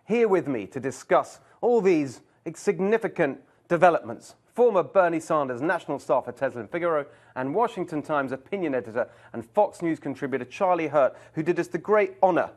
here with me to discuss all these significant developments. Former Bernie Sanders national staffer Tezlyn, Figaro, and Washington Times opinion editor and Fox News contributor Charlie Hurt, who did us the great honor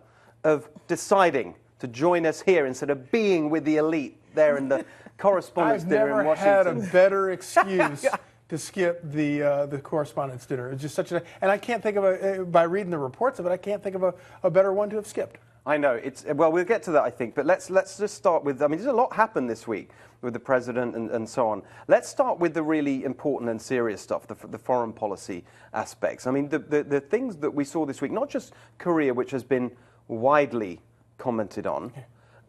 of deciding to join us here instead of being with the elite there in the correspondence dinner in Washington. I've never had a better excuse to skip the correspondence dinner. It's just such a, and I can't think of by reading the reports of it, I can't think of a better one to have skipped. I know. Well, we'll get to that, I think. But let's just start with, I mean, there's a lot happened this week with the president and so on. Let's start with the really important and serious stuff, the foreign policy aspects. I mean, the things that we saw this week, not just Korea, which has been widely commented on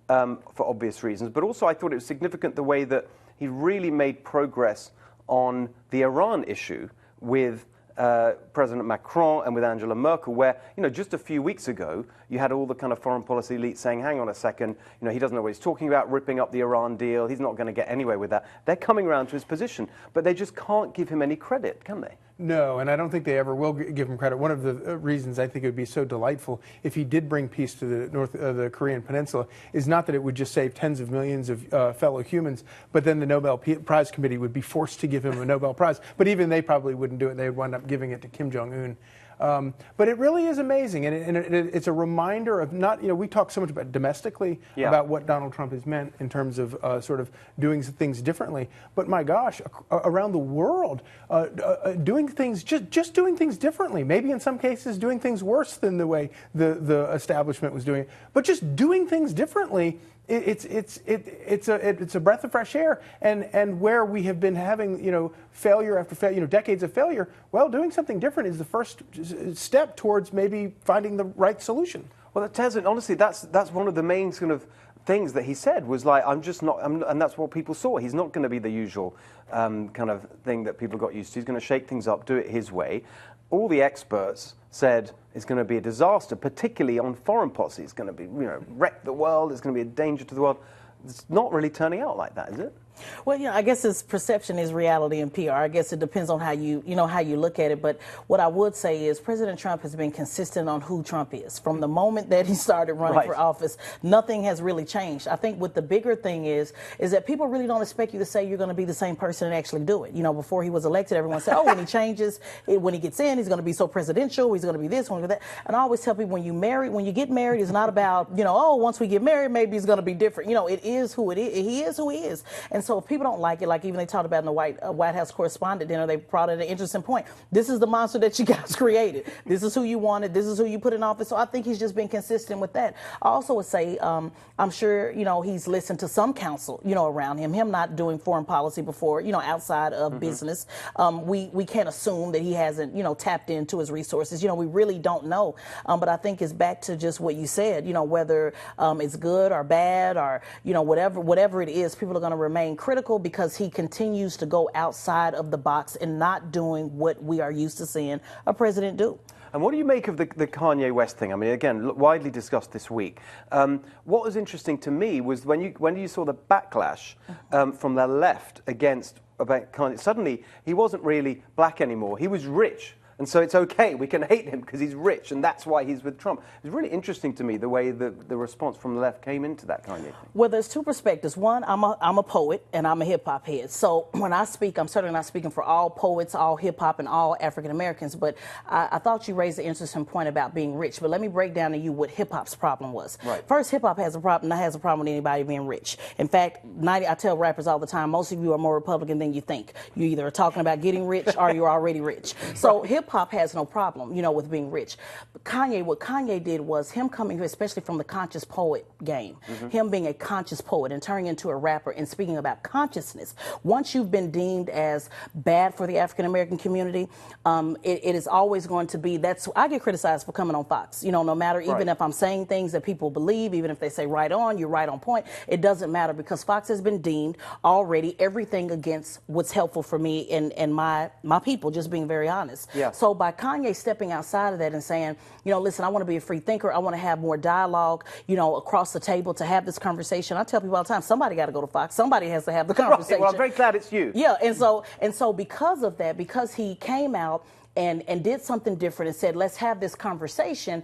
for obvious reasons, but also I thought it was significant the way that he really made progress on the Iran issue with President Macron and with Angela Merkel, where, you know, just a few weeks ago, you had all the kind of foreign policy elites saying, hang on a second, you know, he doesn't know what he's talking about, ripping up the Iran deal, he's not going to get anywhere with that. They're coming around to his position, but they just can't give him any credit, can they? No, and I don't think they ever will give him credit. One of the reasons I think it would be so delightful if he did bring peace to the Korean Peninsula is not that it would just save tens of millions of fellow humans, but then the Nobel Prize Committee would be forced to give him a Nobel Prize. But even they probably wouldn't do it. They would wind up giving it to Kim Jong-un. But it really is amazing, and it's a reminder of not, you know, we talk so much about domestically about what Donald Trump has meant in terms of sort of doing things differently. But my gosh, around the world, doing things, just doing things differently, maybe in some cases doing things worse than the way the establishment was doing it, but just doing things differently. It's a breath of fresh air, and where we have been having, you know, failure after failure, you know, decades of failure. Well, doing something different is the first step towards maybe finding the right solution. Well, Tezlyn, honestly, that's one of the main sort of things that he said was like, and that's what people saw. He's not going to be the usual kind of thing that people got used to. He's going to shake things up, do it his way. All the experts said it's going to be a disaster, particularly on foreign policy. It's going to be, you know, wreck the world. It's going to be a danger to the world. It's not really turning out like that, is it? Well, you know, I guess it's perception is reality in PR. I guess it depends on how you look at it. But what I would say is President Trump has been consistent on who Trump is. From the moment that he started running for office, nothing has really changed. I think what the bigger thing is that people really don't expect you to say you're going to be the same person and actually do it. You know, before he was elected, everyone said, oh, when he changes, when he gets in, he's going to be so presidential, he's going to be this, one, that. And I always tell people when you get married, it's not about, you know, oh, once we get married, maybe it's going to be different. You know, it is who it is. He is who he is. And so if people don't like it, like even they talked about in the White House correspondent dinner, they brought in an interesting point. This is the monster that you guys created. This is who you wanted. This is who you put in office. So I think he's just been consistent with that. I also would say, I'm sure, you know, he's listened to some counsel, you know, around him not doing foreign policy before, you know, outside of business. We can't assume that he hasn't, you know, tapped into his resources. You know, we really don't know. But I think it's back to just what you said, you know, whether it's good or bad or, you know, whatever it is, people are going to remain critical because he continues to go outside of the box and not doing what we are used to seeing a president do. And what do you make of the Kanye West thing? I mean, again, widely discussed this week. What was interesting to me was when you saw the backlash from the left about Kanye. Suddenly, he wasn't really black anymore. He was rich. And so it's okay, we can hate him because he's rich, and that's why he's with Trump. It's really interesting to me the way the response from the left came into that Kanye thing. Well, there's two perspectives. One, I'm a poet, and I'm a hip-hop head. So when I speak, I'm certainly not speaking for all poets, all hip-hop, and all African-Americans, but I thought you raised an interesting point about being rich. But let me break down to you what hip-hop's problem was. Right. First, hip-hop has a problem with anybody being rich. In fact, I tell rappers all the time, most of you are more Republican than you think. You either are talking about getting rich or you're already rich. So hip-hop has no problem, you know, with being rich. But what Kanye did was him coming here, especially from the conscious poet game, him being a conscious poet and turning into a rapper and speaking about consciousness. Once you've been deemed as bad for the African-American community, it is always going to be, I get criticized for coming on Fox, you know, no matter, even if I'm saying things that people believe, even if they say right on, you're right on point, it doesn't matter because Fox has been deemed already everything against what's helpful for me and my people, just being very honest. Yeah. So by Kanye stepping outside of that and saying, you know, listen, I want to be a free thinker. I want to have more dialogue, you know, across the table to have this conversation. I tell people all the time, somebody got to go to Fox. Somebody has to have the conversation. Right. Well, I'm very glad it's you. Yeah, and so because of that, because he came out and did something different and said, let's have this conversation.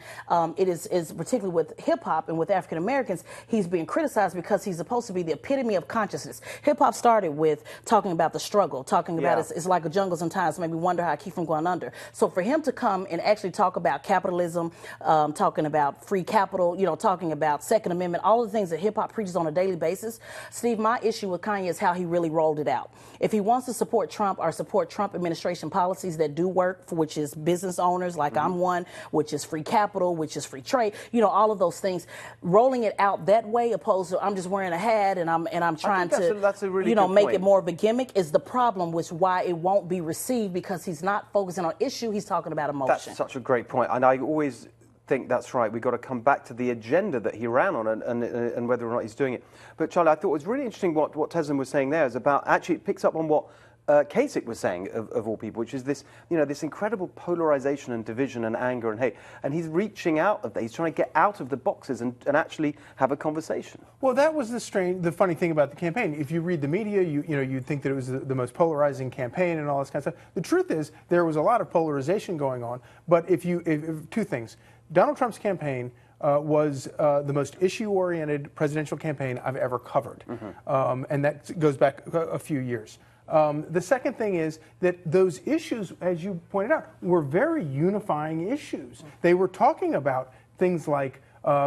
It is particularly with hip hop and with African Americans, he's being criticized because he's supposed to be the epitome of consciousness. Hip hop started with talking about the struggle, talking about it's like a jungle sometimes, made me wonder how I keep from going under. So for him to come and actually talk about capitalism, talking about free capital, talking about Second Amendment, all of the things that hip hop preaches on a daily basis, Steve, my issue with Kanye is how he really rolled it out. If he wants to support Trump or support Trump administration policies that do work, which is business owners, like I'm one, which is free capital, which is free trade, all of those things, rolling it out that way, opposed to I'm just wearing a hat and I'm trying to that's a really make point. it more of a gimmick, is the problem, which why it won't be received, because he's not focusing on issue, he's talking about emotion. That's such a great point, and I always think that's right. We've got to come back to the agenda that he ran on and whether or not he's doing it. But Charlie, I thought it was really interesting what Tezlyn was saying there is about, actually it picks up on what Kasich was saying, of all people, which is this, this incredible polarization and division and anger and hate. And he's reaching out of that. He's trying to get out of the boxes and actually have a conversation. Well, that was the funny thing about the campaign. If you read the media, you'd think that it was the most polarizing campaign and all this kind of stuff. The truth is, there was a lot of polarization going on. But if two things. Donald Trump's campaign was the most issue-oriented presidential campaign I've ever covered. And that goes back a few years. The second thing is that those issues, as you pointed out, were very unifying issues. They were talking about things like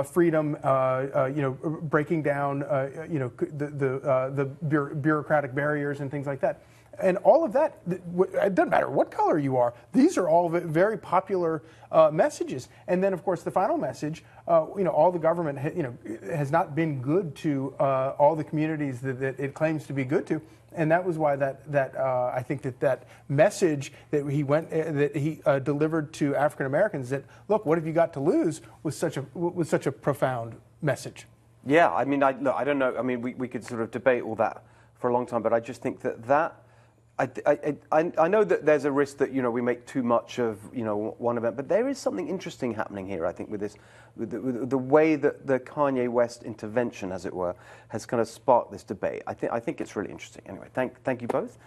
freedom, breaking down, the bureaucratic barriers and things like that. And all of that, it doesn't matter what color you are. These are all very popular messages. And then, of course, the final message, all the government, has not been good to all the communities that it claims to be good to. And that was why I think that message that he delivered to African Americans, that look, what have you got to lose, was such a profound message. Yeah, I mean, I don't know. I mean, we could sort of debate all that for a long time, but I just think that. I know that there's a risk that we make too much of one event, but there is something interesting happening here. I think with this, with the way that the Kanye West intervention, as it were, has kind of sparked this debate. I think it's really interesting. Anyway, thank you both.